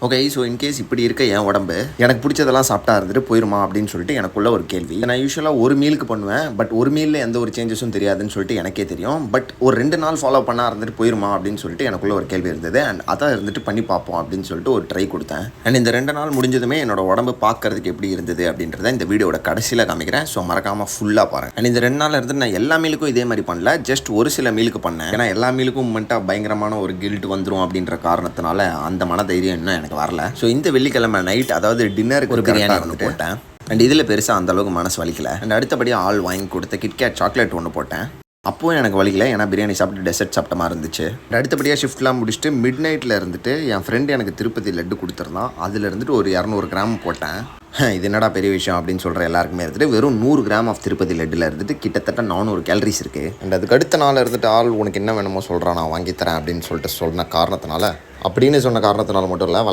Okay, so in case இப்படி இருக்க என் உடம்பு எனக்கு பிடிச்சதெல்லாம் சாப்பிட்டா இருந்துட்டு போயிருமா அப்படின்னு சொல்லிட்டு எனக்குள்ள ஒரு கேள்வி. நான் யூஸ்வலாக ஒரு மீலுக்கு பண்ணுவேன், பட் ஒரு மீலில் எந்த ஒரு சேஞ்சஸும் தெரியாதுன்னு சொல்லிட்டு எனக்கே தெரியும். பட் ஒரு 2 நாள் ஃபாலோ பண்ணால் இருந்துட்டு போயிருமா அப்படின்னு சொல்லிட்டு எனக்குள்ள ஒரு கேள்வி இருந்தது. அண்ட் அதான் இருந்துட்டு பண்ணி பார்ப்போம் அப்படின்னு சொல்லிட்டு ஒரு ட்ரை கொடுத்தேன். அண்ட் இந்த 2 நாள் முடிஞ்சதுமே என்னோட உடம்பு பார்க்கறதுக்கு எப்படி இருந்தது அப்படின்றத இந்த வீடியோட கடைசியில் காமிக்கிறேன். ஸோ மறக்காமல் ஃபுல்லாக பாருங்க. அண்ட் இந்த 2 நாள் இருந்துட்டு நான் எல்லா மீலுக்கும் இதே மாதிரி பண்ணல, ஜஸ்ட் ஒரு சில மீலுக்கு பண்ணேன். ஏன்னா எல்லா மீலுக்கும் மட்டும் பயங்கரமான ஒரு கில்ட் வந்துடும் அப்படின்ற காரணத்தினால அந்த மனதைரியம் இன்னும் எனக்கு வரல. ஸோ இந்த வெள்ளிக்கிழமை நைட், அதாவது டின்னருக்கு ஒரு பிரியாணி ஒன்று போட்டேன். அண்ட் இதில் பெருசாக அந்தளவுக்கு மனசு வலிக்கல. அண்ட் அடுத்தபடியாக ஆள் வாங்கி கொடுத்த கிட்கேட் சாக்லேட் ஒன்று போட்டேன். அப்போவும் எனக்கு வலிக்கல, ஏன்னா பிரியாணி சாப்பிட்டு டெசர்ட் சாப்பிட்ட மாதிரி இருந்துச்சு. அடுத்தபடியாக ஷிஃப்ட்லாம் முடிச்சுட்டு மிட் நைட்டில் இருந்துட்டு என் ஃப்ரெண்டு எனக்கு திருப்பதி லட்டு கொடுத்துருந்தான். அதில் இருந்துட்டு ஒரு 200 கிராம் போட்டேன். இது என்னடா பெரிய விஷயம் அப்படின்னு சொல்கிற எல்லாருக்குமே இருந்துட்டு வெறும் 100 கிராம் ஆஃப் திருப்பதி லட்டில் இருந்துட்டு கிட்டத்தட்ட 400 கேலரிஸ் இருக்குது. அண்ட் அதுக்கு அடுத்த நாள் இருந்துட்டு ஆள் உனக்கு என்ன வேணுமோ சொல்கிறான், நான் வாங்கித்தரேன் அப்படின்னு சொல்லிட்டு சொன்ன காரணத்தினால மட்டும் இல்லை,